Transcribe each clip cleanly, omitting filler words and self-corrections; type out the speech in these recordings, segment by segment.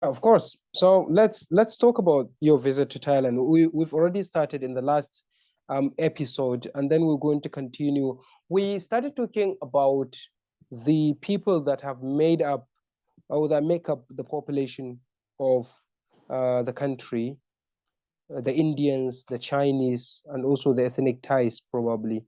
Of course. So let's talk about your visit to Thailand. We've already started in the last episode, and then we're going to continue. We started talking about the people that have made up or that make up the population of the country, the Indians, the Chinese, and also the ethnic Thais, probably.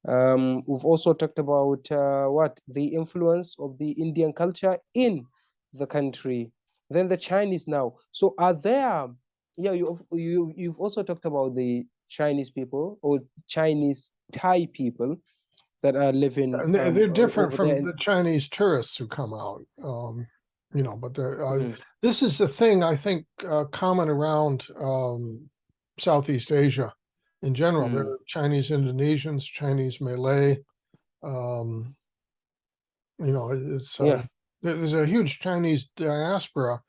We've also talked about what the influence of the Indian culture in the country, then the Chinese now. So are there, yeah, you've also talked about the Chinese people or Chinese Thai people that are living And they're different over there. from the Chinese tourists who come out. But Mm, this is the thing I think common around Southeast Asia in general. There mm, are Chinese Indonesians, Chinese Malay. Um, it's yeah, there's a huge Chinese diaspora,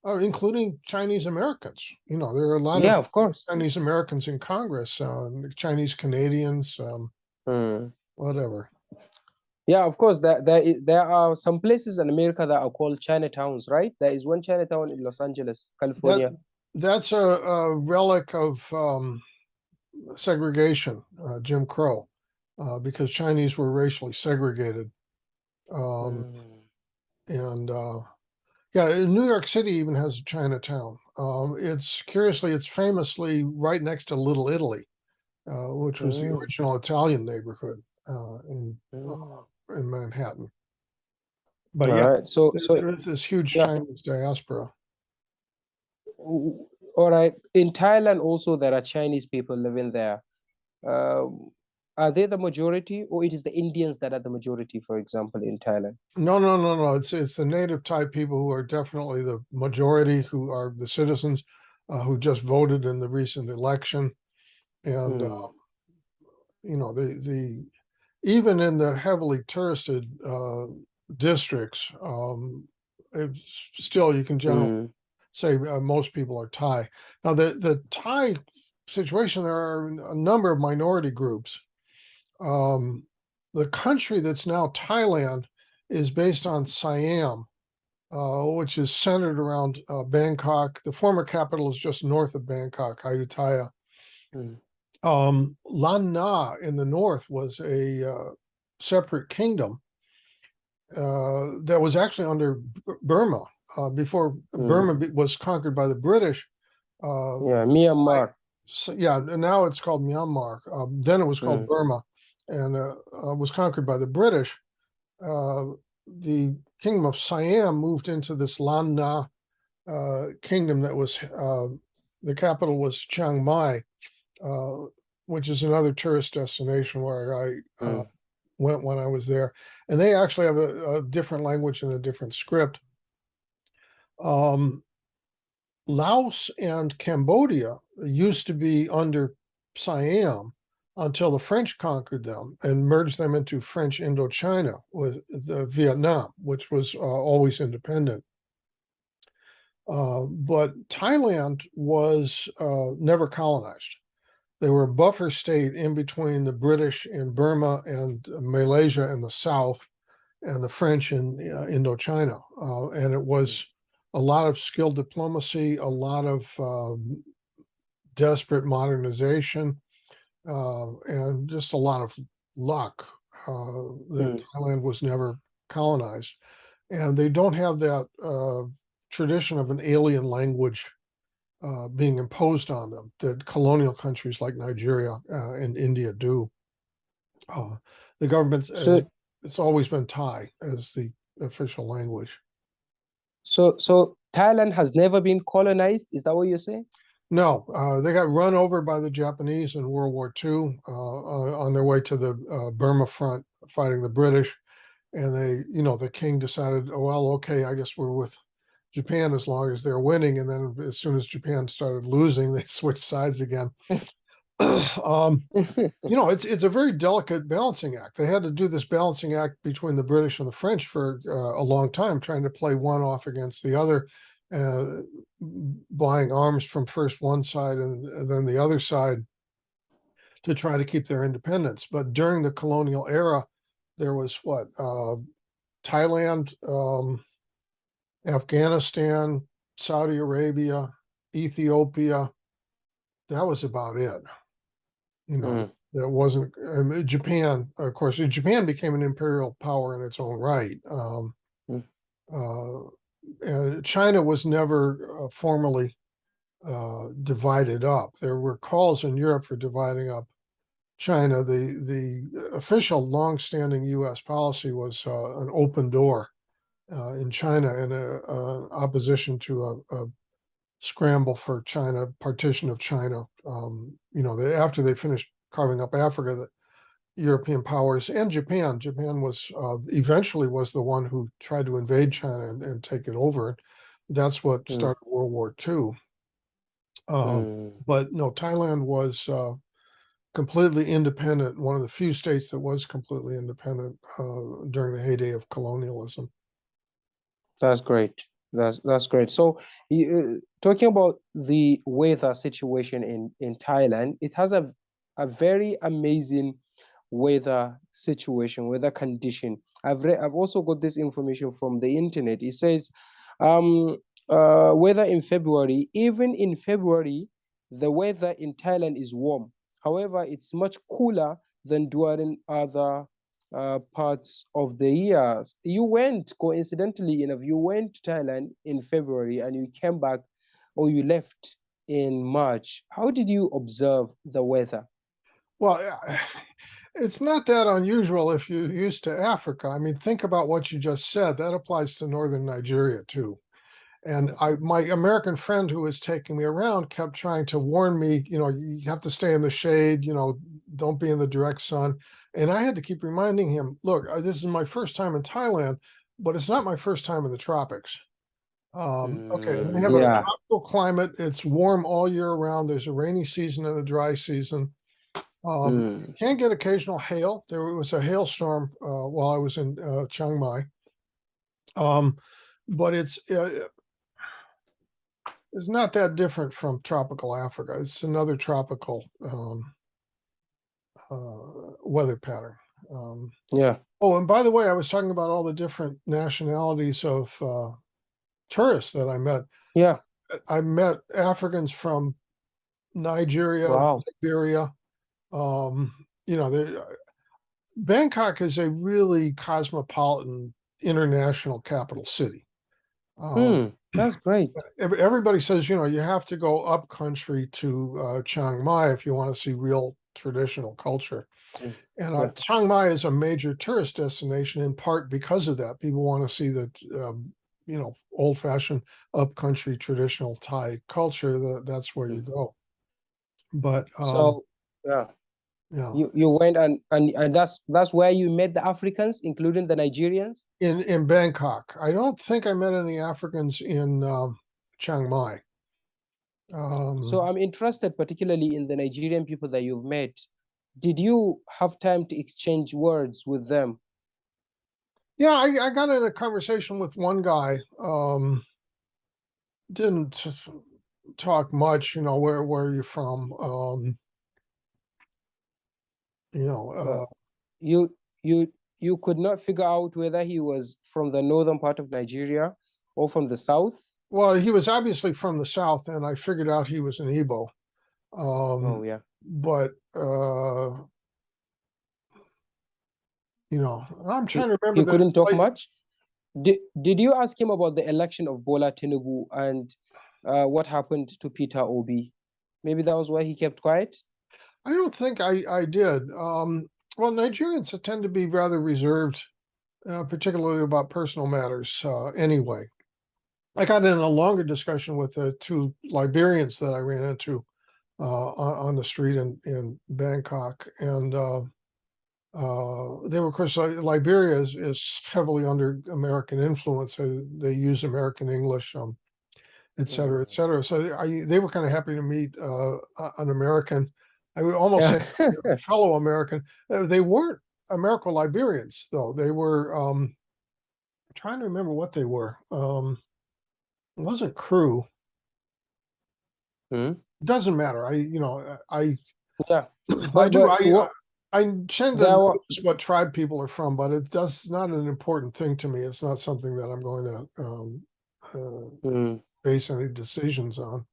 including Chinese Americans. There are a lot yeah, of of course. Chinese Americans in Congress, Chinese Canadians, Mm. whatever. Yeah, of course. There are some places in America that are called Chinatowns, right? There is one Chinatown in Los Angeles, That California. that's a relic of segregation, Jim Crow, because Chinese were racially segregated. Um, Mm, and Yeah, New York City even has a Chinatown. It's famously right next to Little Italy, which was the mm, original Italian neighborhood mm. in Manhattan. But All yeah, right. So there is this huge yeah. Chinese diaspora. All right. In Thailand, also there are Chinese people living there. Um, are they the majority, or it is the Indians that are the majority, for example, in Thailand? No, no, no, no. It's the native type people who are definitely the majority, who are the citizens who just voted in the recent election, and Mm, the even in the heavily touristed districts, still you can generally mm, say most people are Thai. Now the Thai situation, there are a number of minority groups. Um, the country that's now Thailand is based on Siam, which is centered around Bangkok. The former capital is just north of Bangkok, Ayutthaya. mm, Lan Na in the north was a separate kingdom that was actually under Burma before mm. Burma was conquered by the British. Uh, Yeah, Myanmar. so, yeah, and now it's called Myanmar. Then it was called Mm, Burma, and was conquered by the British. The kingdom of Siam moved into this Lan Na kingdom that was the capital was Chiang Mai, uh, which is another tourist destination where I mm, went when I was there. And they actually have a different language and a different script. Um, Laos and Cambodia used to be under Siam until the French conquered them and merged them into French Indochina with Vietnam, which was always independent. But Thailand was never colonized. They were a buffer state in between the British in Burma and Malaysia in the south and the French in Indochina. And it mm, was a lot of skilled diplomacy, a lot of desperate modernization, and just a lot of luck that mm. Thailand was never colonized. And they don't have that tradition of an alien language being imposed on them that colonial countries like Nigeria and India do. Uh, the government, So it's always been Thai as the official language. so Thailand has never been colonized. Is that what you're saying? No, they got run over by the Japanese in World War II on their way to the Burma front fighting the British. And the king decided, oh, well, okay, I guess we're with Japan as long as they're winning. And then as soon as Japan started losing, they switched sides again. um, it's a very delicate balancing act. They had to do this balancing act between the British and the French for a long time, trying to play one off against the other, uh, buying arms from first one side and then the other side to try to keep their independence. But during the colonial era, there was what Thailand, Afghanistan, Saudi Arabia, Ethiopia. That was about it. You know, Mm, that wasn't Japan. Of course, Japan became an imperial power in its own right. mm, And China was never formally divided up. There were calls in Europe for dividing up China. The official longstanding U.S. policy was an open door in China and opposition to a scramble for China, partition of China. After they finished carving up Africa, the European powers and Japan was eventually was the one who tried to invade China and take it over. That's what mm, started World War II. mm. But no, Thailand was completely independent, one of the few states that was completely independent during the heyday of colonialism. That's great. That's great. So, talking about the weather situation in Thailand, it has a very amazing weather situation, weather condition. I've also got this information from the internet. It says, um, weather in February, even in February, the weather in Thailand is warm. However, it's much cooler than during other parts of the years. You went, coincidentally enough, you went to Thailand in February and you came back or you left in March. How did you observe the weather? Well, it's not that unusual if you're used to Africa. I mean, think about what you just said. That applies to northern Nigeria too. And my American friend who was taking me around kept trying to warn me, you have to stay in the shade, don't be in the direct sun. And I had to keep reminding him, look, this is my first time in Thailand, but it's not my first time in the tropics. Okay, and they have a Yeah. tropical climate. It's warm all year round. There's a rainy season and a dry season. Mm, Can get occasional hail. There was a hailstorm while I was in Chiang Mai. But it's not that different from tropical Africa. It's another tropical weather pattern. yeah. Oh, and by the way, I was talking about all the different nationalities of tourists that I met. Yeah. I met Africans from Nigeria, Wow. Liberia. You know, Bangkok is a really cosmopolitan international capital city. That's great. Everybody says, you have to go up country to Chiang Mai if you want to see real traditional culture. Mm, And yeah. Chiang Mai is a major tourist destination in part because of that. People want to see the, old fashioned up country traditional Thai culture. That's where you Mm. go. But So, yeah, yeah, you went and that's where you met the Africans, including the Nigerians. in Bangkok, I don't think I met any Africans in Chiang Mai. So Um, I'm interested particularly in the Nigerian people that you've met. Did you have time to exchange words with them? yeah, I got in a conversation with one guy. Didn't talk much. Where are you from? You know, Uh, uh, you you you could not figure out whether he was from the northern part of Nigeria or from the south. well, he was obviously from the South, and I figured out he was an Igbo. Oh Um, yeah. but I'm trying to remember He the couldn't talk like. much. Did you ask him about the election of Bola Tinubu and what happened to Peter Obi? Maybe that was why he kept quiet. I don't think I did. Well, Nigerians tend to be rather reserved, particularly about personal matters. Anyway, I got in a longer discussion with the two Liberians that I ran into on the street in Bangkok, and they were, of course, Liberia is heavily under American influence. They use American English, et cetera, et Mm. cetera. So they were kind of happy to meet an American. I would almost Yeah. say a fellow American. They weren't Americo-Liberians, though. They were, trying to remember what they were. It wasn't crew. Hmm? Doesn't matter. Yeah. I But do. but what I tend to there were notice what tribe people are from, but it does not an important thing to me. It's not something that I'm going to mm. base any decisions on.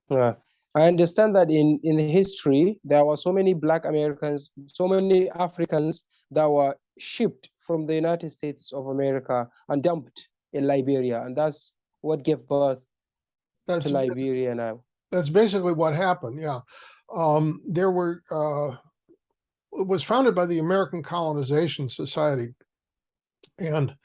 Yeah. I understand that in history, there were so many Black Americans, so many Africans that were shipped from the United States of America and dumped in Liberia. And that's what gave birth to That's Liberia now. that's basically what happened. Yeah. There were it was founded by the American Colonization Society, and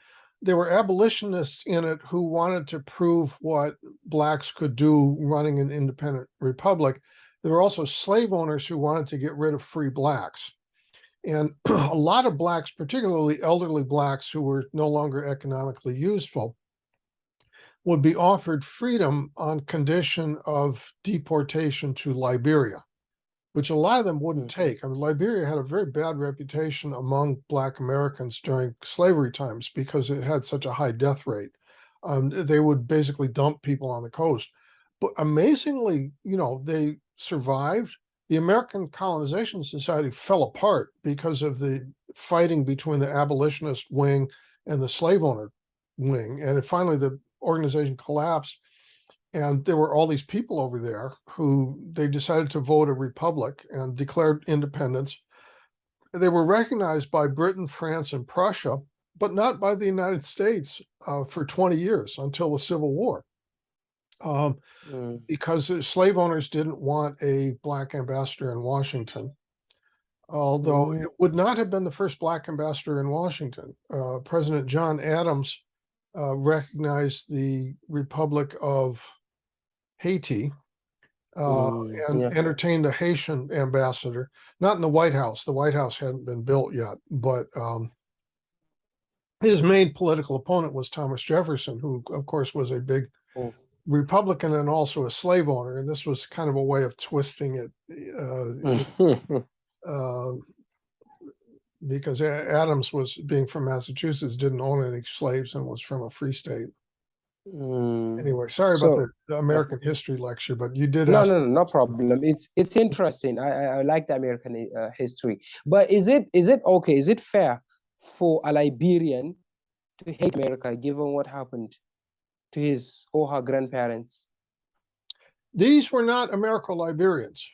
there were abolitionists in it who wanted to prove what blacks could do running an independent republic. There were also slave owners who wanted to get rid of free blacks. And a lot of blacks, particularly elderly blacks who were no longer economically useful, would be offered freedom on condition of deportation to Liberia, which a lot of them wouldn't take. I mean, Liberia had a very bad reputation among Black Americans during slavery times because it had such a high death rate. They would basically dump people on the coast. But amazingly, they survived. The American Colonization Society fell apart because of the fighting between the abolitionist wing and the slave owner wing. And finally, the organization collapsed. And there were all these people over there who they decided to vote a republic and declared independence. They were recognized by Britain, France, and Prussia, but not by the United States for 20 years until the Civil War. Because the slave owners didn't want a Black ambassador in Washington. Although it would not have been the first Black ambassador in Washington. President John Adams recognized the Republic of Haiti and entertained a Haitian ambassador, not in the White House. The White House hadn't been built yet, but his main political opponent was Thomas Jefferson, who, of course, was a big Republican and also a slave owner. And this was kind of a way of twisting it because Adams, being from Massachusetts, didn't own any slaves and was from a free state. Anyway, sorry about the American history lecture, but you did ask. No problem. It's interesting. I like the American history. But is it okay? Is it fair for a Liberian to hate America given what happened to his or her grandparents? These were not Americo-Liberians.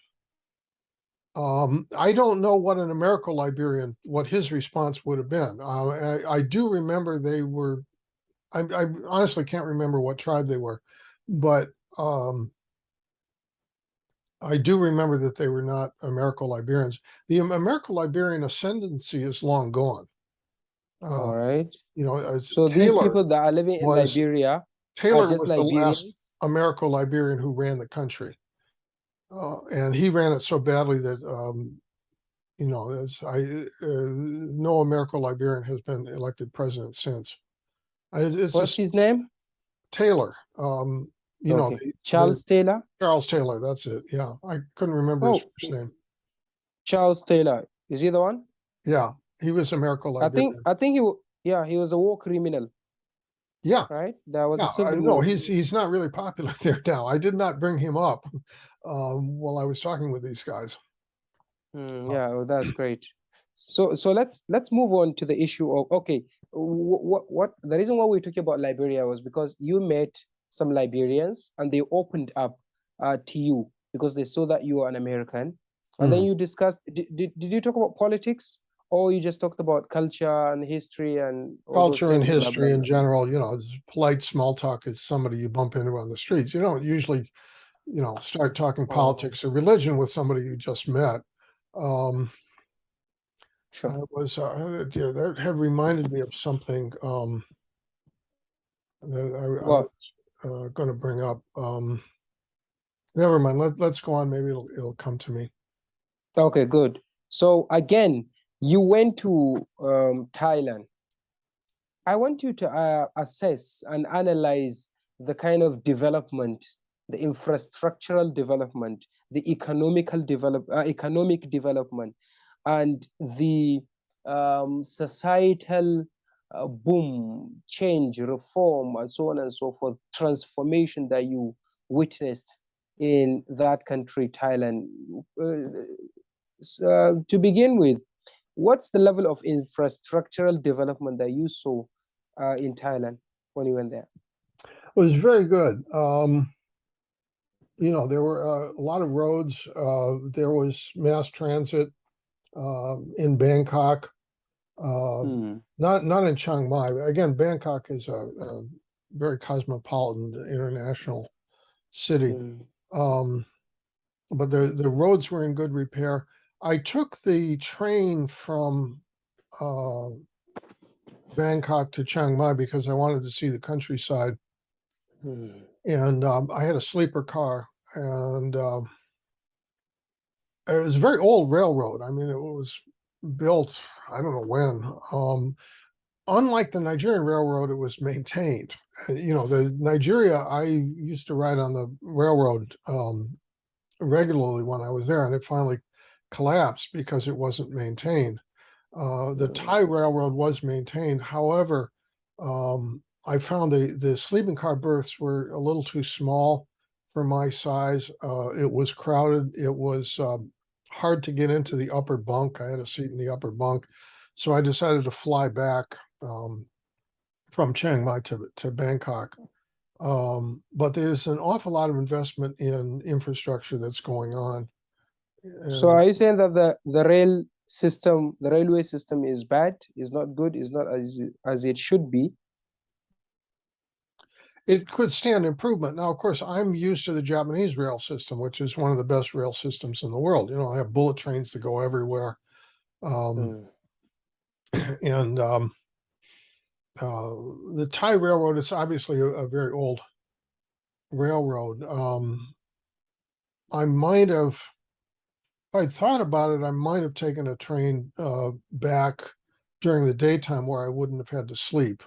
I don't know what an Americo-Liberian, what his response would have been. I do remember they were. I honestly can't remember what tribe they were, but I do remember that they were not Americo-Liberians. The Americo-Liberian ascendancy is long gone. All right. So Taylor these people that are living in Liberia Taylor are just was the last Liberians? Americo-Liberian who ran the country. And he ran it so badly that no Americo-Liberian has been elected president since. What's his name? Taylor. Charles Taylor? Charles Taylor, that's it. Yeah, I couldn't remember his first name. Charles Taylor. Is he the one? Yeah, he was Americo-Liberian. I think he was a war criminal. Yeah. Right? There was a civil war. No, he's not really popular there now. I did not bring him up while I was talking with these guys. That's great. So let's move on to the issue of what the reason why we're talking about Liberia was because you met some Liberians and they opened up to you because they saw that you were an American, and then you discussed. Did you talk about politics, or you just talked about culture and history and culture and history in general? Polite small talk is somebody you bump into on the streets. You don't usually, start talking politics or religion with somebody you just met. Sure. That had reminded me of something that I was going to bring up. Never mind. Let's go on. Maybe it'll come to me. Okay, good. So again, you went to Thailand. I want you to assess and analyze the kind of development, the infrastructural development, the economic development, and the societal boom, change, reform, and so on and so forth, transformation that you witnessed in that country, Thailand. To begin with, what's the level of infrastructural development that you saw in Thailand when you went there? was very good. You know, there were a lot of roads. There was mass transit in Bangkok. Hmm. Not in Chiang Mai. Again, Bangkok is a very cosmopolitan international city. Hmm. Um, but the roads were in good repair. I took the train from uh, Bangkok to Chiang Mai because I wanted to see the countryside, Hmm. and I had a sleeper car, and it was a very old railroad. I mean, it was built, I don't know when. Unlike the Nigerian railroad, it was maintained. You know, the Nigeria, I used to ride on the railroad regularly when I was there, and it finally collapsed because it wasn't maintained. The Thai railroad was maintained. However, I found the sleeping car berths were a little too small for my size. It was crowded. It was hard to get into the upper bunk. I had a seat in the upper bunk. So I decided to fly back from Chiang Mai to Bangkok. But there's an awful lot of investment in infrastructure that's going on. So And are you saying that the rail system, the railway system is bad, is not good, is not as it should be? it could stand improvement. Now, of course, I'm used to the Japanese rail system, which is one of the best rail systems in the world. You know, I have bullet trains that go everywhere. Um, Hmm. and the Thai railroad is obviously a very old railroad. I might have, if I'd thought about it, I might have taken a train back during the daytime where I wouldn't have had to sleep.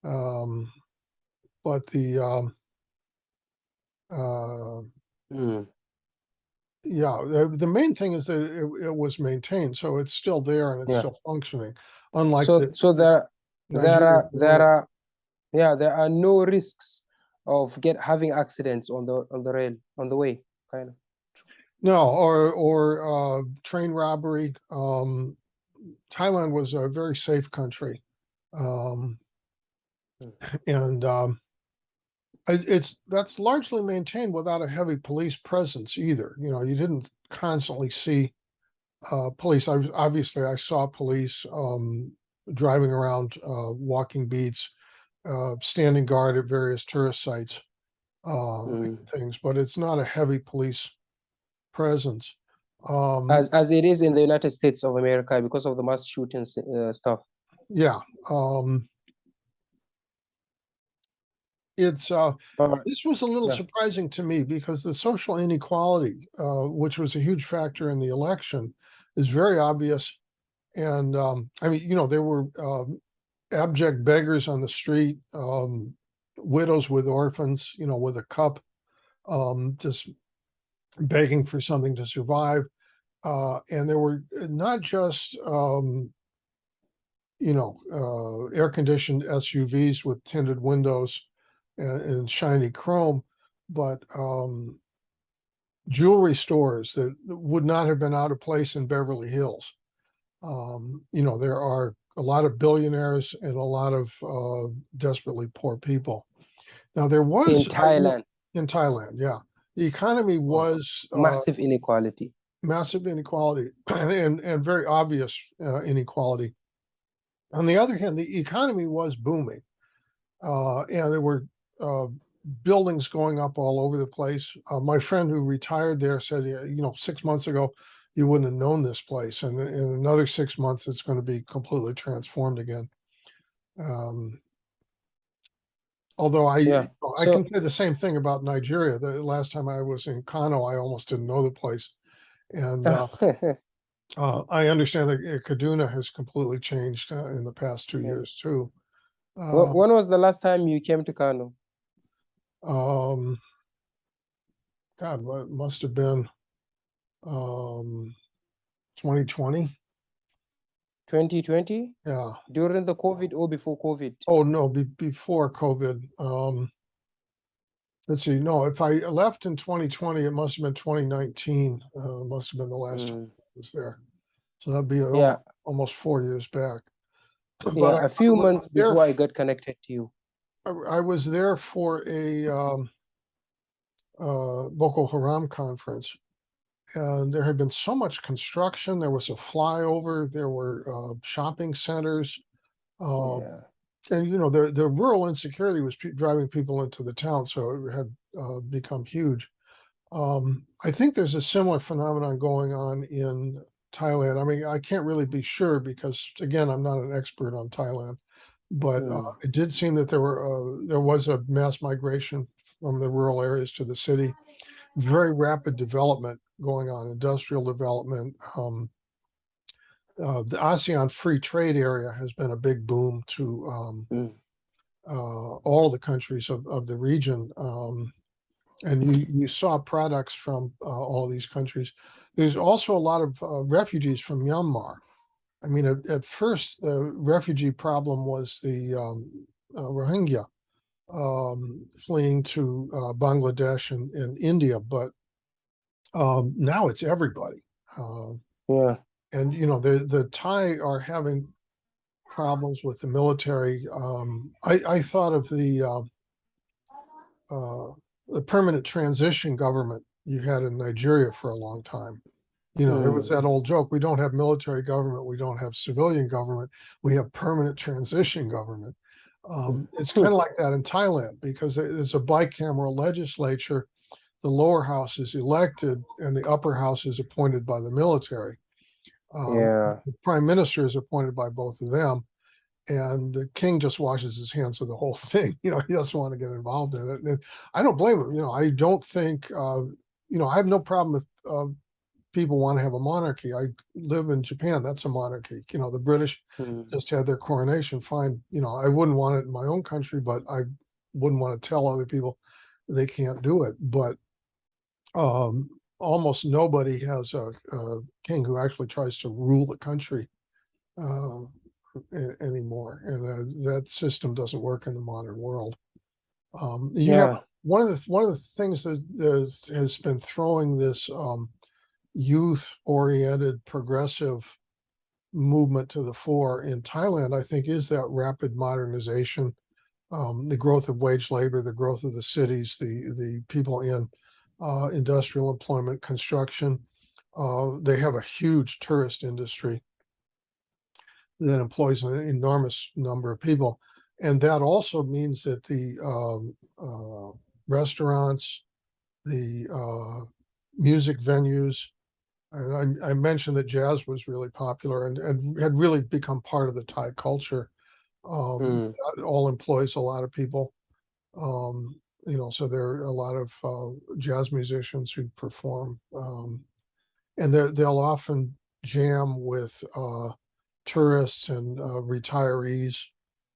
Um, but uh, Hmm. yeah, the main thing is that it was maintained, so it's still there and it's Yeah. still functioning, unlike So the so Nigerian there railroad. are yeah, there are no risks of having accidents on the rail on the way, kind of. No, or train robbery. Thailand was a very safe country, um, Hmm. and it's that's largely maintained without a heavy police presence either. You know, you didn't constantly see police. Obviously I saw police driving around, walking beats, standing guard at various tourist sites, Hmm. things, but it's not a heavy police presence. Um, As it is in the United States of America because of the mass shootings stuff. yeah, um, it's All right. this was a little Yeah. surprising to me because the social inequality, which was a huge factor in the election, is very obvious. And I mean, you know, there were abject beggars on the street, widows with orphans, you know, with a cup, just begging for something to survive. And there were not just, you know, air conditioned SUVs with tinted windows and shiny chrome, but jewelry stores that would not have been out of place in Beverly Hills. You know, there are a lot of billionaires and a lot of desperately poor people. Now, there In was, you know, Thailand. in Thailand, yeah, the economy Wow. was Massive inequality. massive inequality and very obvious inequality. On the other hand, the economy was booming, and there were uh, buildings going up all over the place. My friend who retired there said, "Yeah, you know, 6 months ago, you wouldn't have known this place, and in another 6 months, it's going to be completely transformed again." Um, although Yeah. I can So say the same thing about Nigeria. The last time I was in Kano, I almost didn't know the place, and I understand that Kaduna has completely changed in the past 2 years too. Uh, when was the last time you came to Kano? um, God, what must have been um, 2020. 2020? Yeah. During the COVID or before COVID? Oh no, before COVID. Let's see. No, if I left in 2020, it must have been 2019. Must have been the last time Mm. I was there. So that'd be Yeah. almost 4 years back. But Yeah. A I few was months there. before I got connected to you. I was there for a Boko Haram conference, and there had been so much construction. There was a flyover. There were shopping centers, uh, Yeah. and the rural insecurity was driving people into the town, so it had become huge. I think there's a similar phenomenon going on in Thailand. I mean, I can't really be sure because, again, I'm not an expert on Thailand, but Mm. it did seem that there was a mass migration from the rural areas to the city. Very rapid development going on, industrial development. The ASEAN free trade area has been a big boom to Mm. all the countries of the region. And you saw products from all of these countries. There's also a lot of refugees from Myanmar. I mean, at first, the refugee problem was the Rohingya fleeing to Bangladesh and India, but now it's everybody. Uh, Yeah. and the Thai are having problems with the military. I thought of the permanent transition government you had in Nigeria for a long time. There was Mm. that old joke: we don't have military government, we don't have civilian government, we have permanent transition government. It's kind of like that in Thailand because there's a bicameral legislature. The lower house is elected and the upper house is appointed by the military. Yeah. The prime minister is appointed by both of them, and the king just washes his hands of the whole thing. He doesn't want to get involved in it. And I don't blame him. I don't think, I have no problem if people want to have a monarchy. I live in Japan. That's a monarchy. The British Mm. just had their coronation. Fine. I wouldn't want it in my own country, but I wouldn't want to tell other people they can't do it. But almost nobody has a king who actually tries to rule the country uh, anymore, and that system doesn't work in the modern world. You have Yeah. one of the things that has been throwing this youth-oriented progressive movement to the fore in Thailand, I think, is that rapid modernization, the growth of wage labor, the growth of the cities, the people in industrial employment, construction. They have a huge tourist industry that employs an enormous number of people. And that also means that the restaurants, the music venues, and I mentioned that jazz was really popular and had really become part of the Thai culture. Mm. That all employs a lot of people. Um, so there are a lot of jazz musicians who perform, and they'll often jam with tourists and retirees.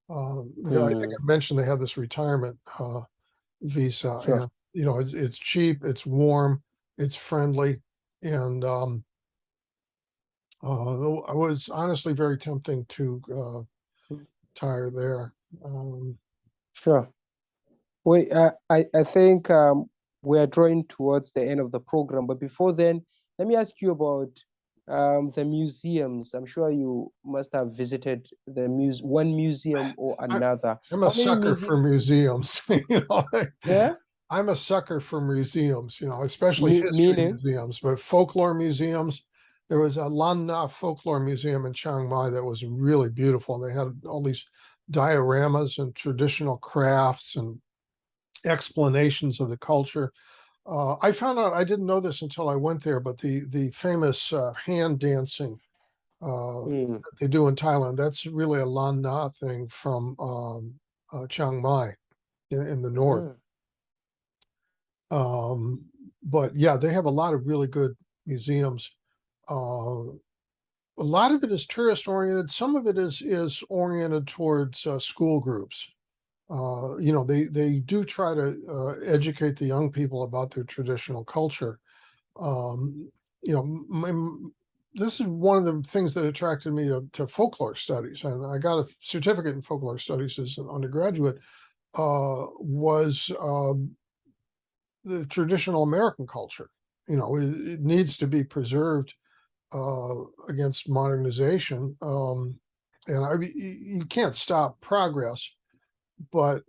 Yeah, I think Mm. I mentioned they have this retirement visa, Sure. and it's cheap, it's warm, it's friendly, and it was honestly very tempting to tire there. Um, Sure. I think we are drawing towards the end of the program, but before then, let me ask you about the museums. I'm sure you must have visited one museum or I, another. I'm a How many sucker museums? for museums. Yeah, I'm a sucker for museums, especially history Meaning. museums, but folklore museums. There was a Lan Na Folklore Museum in Chiang Mai that was really beautiful. They had all these dioramas and traditional crafts and explanations of the culture. I found out, I didn't know this until I went there, but the famous hand dancing Mm. that they do in Thailand, that's really a Lan Na thing from Chiang Mai in the north. Mm. Um, but yeah, they have a lot of really good museums. Uh, a lot of it is tourist oriented. Some of it is oriented towards school groups. They do try to educate the young people about their traditional culture. Um, this is one of the things that attracted me to folklore studies, and I got a certificate in folklore studies as an undergraduate. Was the traditional American culture. It needs to be preserved against modernization. And you can't stop progress, but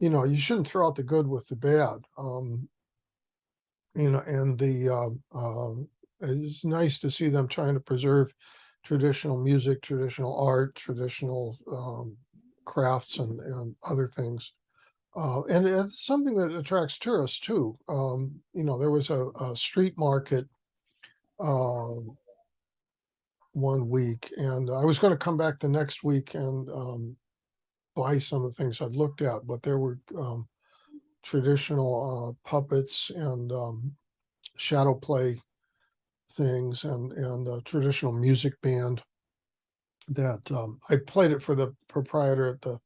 you know, you shouldn't throw out the good with the bad. You know, and it's nice to see them trying to preserve traditional music, traditional art, traditional crafts, and other things. And it's something that attracts tourists too. You know, there was a street market one week, and I was going to come back the next week and buy some of the things I'd looked at, but there were traditional puppets and shadow play things and a traditional music band that I played it for the proprietor at the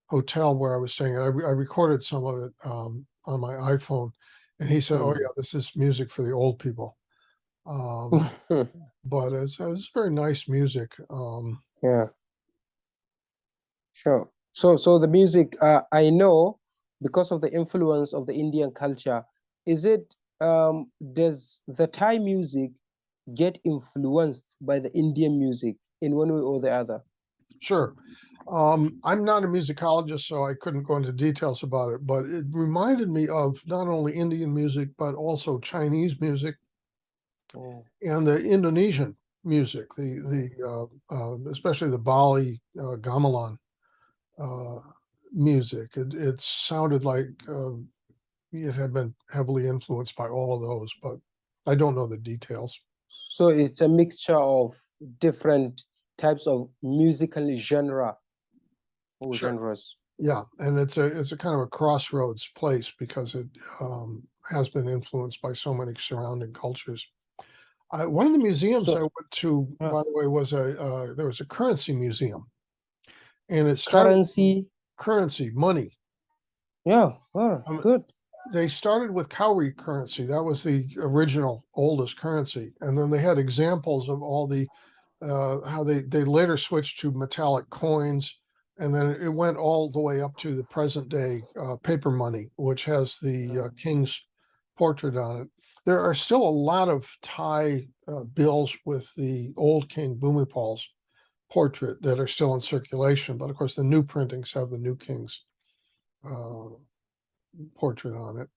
hotel where I was staying. I recorded some of it on my iPhone, and he said, "Oh yeah, this is music for the old people." But it's very nice music. Yeah, sure. So the music, I know because of the influence of the Indian culture, is it, does the Thai music get influenced by the Indian music in one way or the other? Sure. I'm not a musicologist, so I couldn't go into details about it, but it reminded me of not only Indian music, but also Chinese music Oh, and the Indonesian music, especially the Bali gamelan uh, music. It sounded like it had been heavily influenced by all of those, but I don't know the details. so it's a mixture of different types of musical genre or Sure. genres. Yeah, and it's a kind of a crossroads place because it has been influenced by so many surrounding cultures. One of the museums I So, went to, yeah, by the way, was there was a currency museum, and it started currency. currency money. Yeah, oh, Um, good. they started with cowrie currency. That was the original oldest currency, and then they had examples of all the how they later switched to metallic coins, and then it went all the way up to the present day paper money, which has the king's portrait on it. There are still a lot of Thai bills with the old King Bhumipal's portrait that are still in circulation, but of course the new printings have the new king's uh, portrait on it.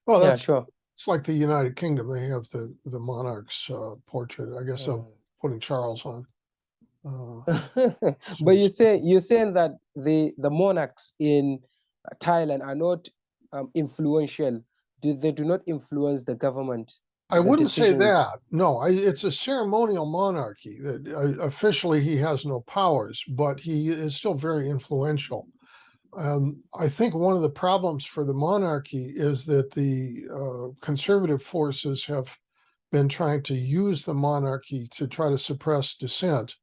Well, Yeah, that's sure. it's like the United Kingdom. They have the monarch's portrait. I guess they're Mm. putting Charles on. Uh, But soon. you're saying that the monarchs in Thailand are not influential. They do not influence the government, I the wouldn't say decisions. that. No, it's a ceremonial monarchy that officially he has no powers, but he is still very influential. I think one of the problems for the monarchy is that the conservative forces have been trying to use the monarchy to try to suppress dissent.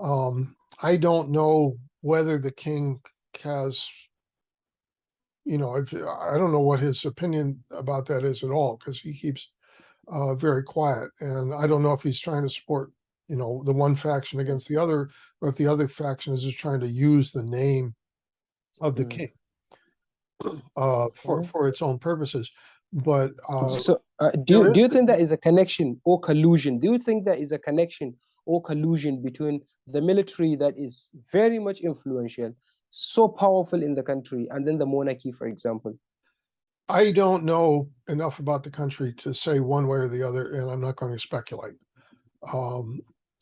I don't know whether the king has, you know, I don't know what his opinion about that is at all because he keeps very quiet, and I don't know if he's trying to support, you know, the one faction against the other, or if the other faction is just trying to use the name of the Mm. king Mhm. for its own purposes. But So, there do is you think there is a connection or collusion? Do you think there is a connection or collusion between the military that is very much influential, so powerful in the country, and then the monarchy, for example? I don't know enough about the country to say one way or the other, and I'm not going to speculate. Um,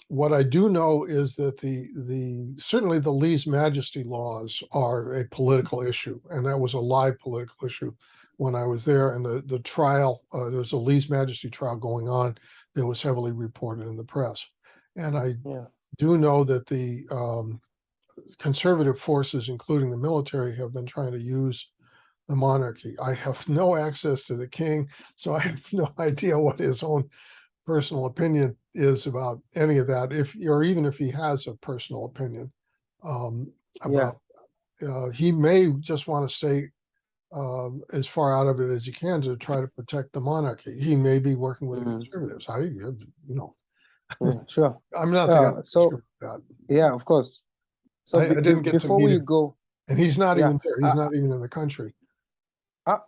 what I do know is that the certainly the lese majesty laws are a political issue, and that was a live political issue when I was there. And the trial, there was a lese majesty trial going on that was heavily reported in the press. And I Yeah. do know that the conservative forces, including the military, have been trying to use the monarchy. I have no access to the king, so I have no idea what his own personal opinion is about any of that, if or even if he has a personal opinion um, Yeah. about. He may just want to stay as far out of it as he can to try to protect the monarchy. He may be working with the Mm. conservatives. You know, Yeah, sure. I'm not the guy to ask So, him about yeah, of course. So that. I didn't get to before meet we him, go, and he's not yeah, even there. He's uh, not even in the country. uh,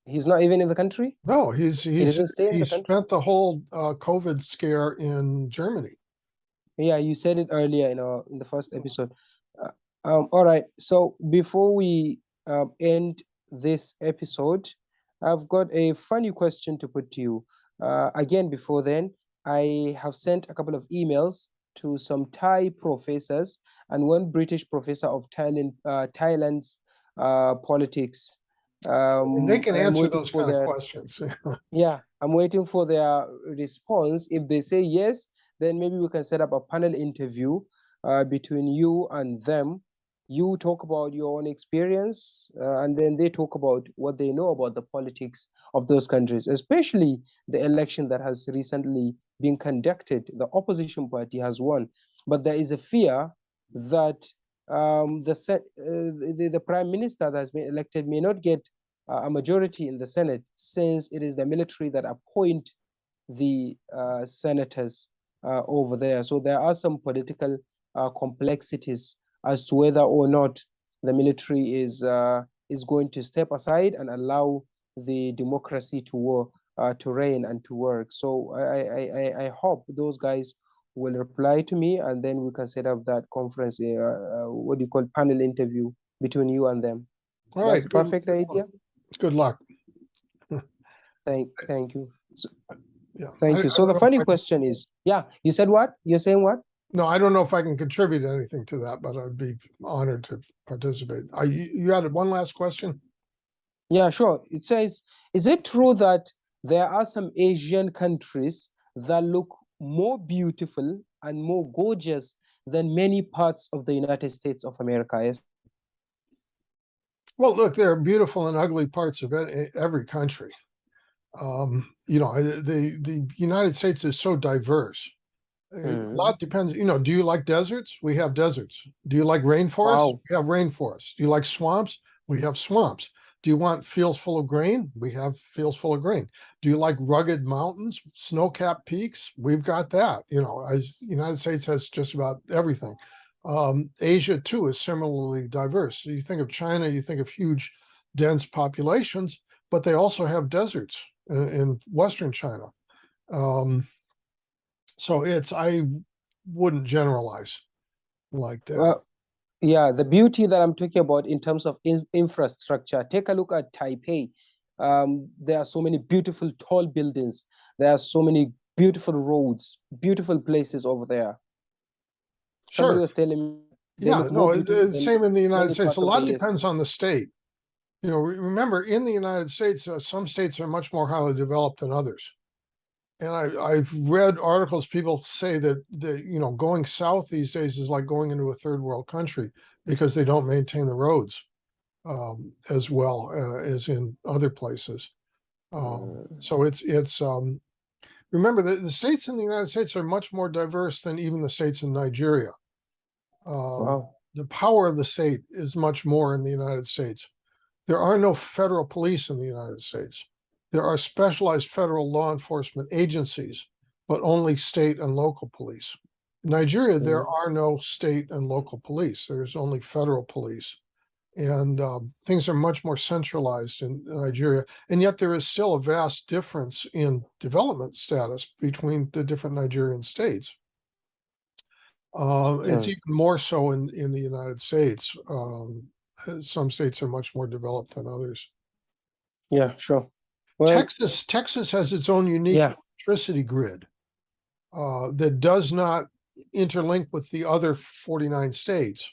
he's not even in the country. No, He doesn't stay in he the country. spent the whole COVID scare in Germany. Yeah, you said it earlier in the first episode. Uh, all right. So before we end this episode, I've got a funny question to put to you. Again, before then, I have sent a couple of emails to some Thai professors and one British professor of Thailand's politics. And they can I'm answer waiting those for kind of their questions. yeah, I'm waiting for their response. If they say yes, then maybe we can set up a panel interview between you and them. You talk about your own experience, and then they talk about what they know about the politics of those countries, especially the election that has recently been conducted. The opposition party has won, but there is a fear that the prime minister that has been elected may not get a majority in the Senate, since it is the military that appoint the senators over there. So there are some political complexities as to whether or not the military is going to step aside and allow the democracy to reign and to work. So I hope those guys will reply to me, and then we can set up that conference, what do you call, panel interview between you and them. All That's right, a good. perfect idea. Good luck. Thank you. Yeah, Thank you. I So don't the know if funny I can, question is, yeah, you said what? You're saying what? no, I don't know if I can contribute anything to that, but I'd be honored to participate. You had one last question? Yeah, sure. It says, is it true that there are some Asian countries that look more beautiful and more gorgeous than many parts of the United States of America? Yes. Well, look, there are beautiful and ugly parts of every country. The United States is so diverse. A Mm. lot depends, do you like deserts? We have deserts. Do you like rainforests? Wow. We have rainforests. Do you like swamps? We have swamps. Do you want fields full of grain? We have fields full of grain. Do you like rugged mountains, snow-capped peaks? We've got that. As the United States has just about everything. Asia too is similarly diverse. So you think of China, you think of huge, dense populations, but they also have deserts in Western China. So I wouldn't generalize like that. Well, yeah, the beauty that I'm talking about in terms of infrastructure. Take a look at Taipei. There are so many beautiful tall buildings. There are so many beautiful roads, beautiful places over there. Somebody Sure. was telling me they Yeah, look more no, beautiful it's than same in the United many States. A parts of the lot US. depends on the state. Remember in the United States, some states are much more highly developed than others. And I've read articles, people say that going south these days is like going into a third world country because they don't maintain the roads as well as in other places. Mm. So remember the states in the United States are much more diverse than even the states in Nigeria. Wow. The power of the state is much more in the United States. There are no federal police in the United States. There are specialized federal law enforcement agencies, but only state and local police. In Nigeria, there Mm. are no state and local police. There's only federal police. And things are much more centralized in Nigeria. And yet there is still a vast difference in development status between the different Nigerian states. It's Mm. even more so in the United States. Some states are much more developed than others. Yeah, sure. Well, Texas has its own unique yeah. electricity grid that does not interlink with the other 49 states,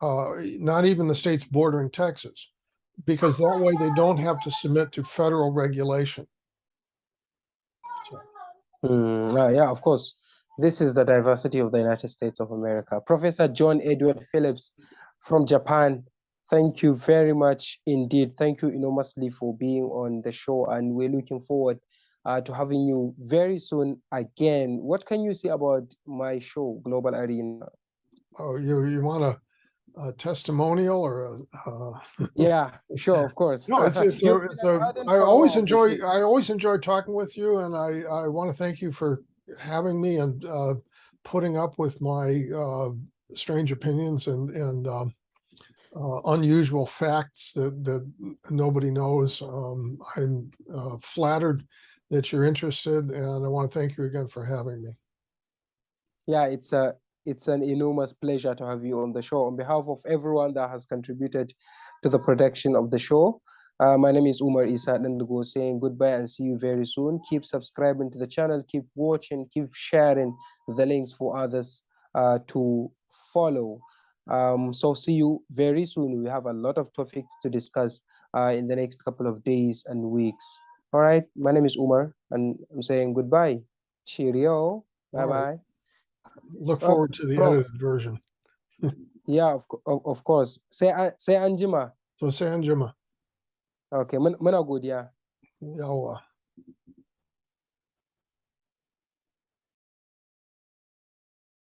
not even the states bordering Texas, because that way they don't have to submit to federal regulation. So, Yeah, of course. This is the diversity of the United States of America. Professor John Edward Phillips from Japan, thank you very much indeed. Thank you enormously for being on the show, and we're looking forward to having you very soon again. What can you say about my show, Global Arena? oh, you want a testimonial or Yeah, sure, of course. no, You've been an ardent follower of the show. I always enjoy talking with you, and I want to thank you for having me and putting up with my strange opinions and unusual facts that nobody knows. I'm flattered that you're interested, and I want to thank you again for having me. Yeah, it's an enormous pleasure to have you on the show. On behalf of everyone that has contributed to the production of the show, my name is Umar Isa Nandugo, saying goodbye and see you very soon. Keep subscribing to the channel, keep watching, keep sharing the links for others to follow. So see you very soon. We have a lot of topics to discuss in the next couple of days and weeks. All right, my name is Umar, and I'm saying goodbye. Cheerio. Bye All right. bye. Look forward to the Prof, edited version. yeah, of course. Say Anjima. So Sanjima, Okay, muna godiya. yawa.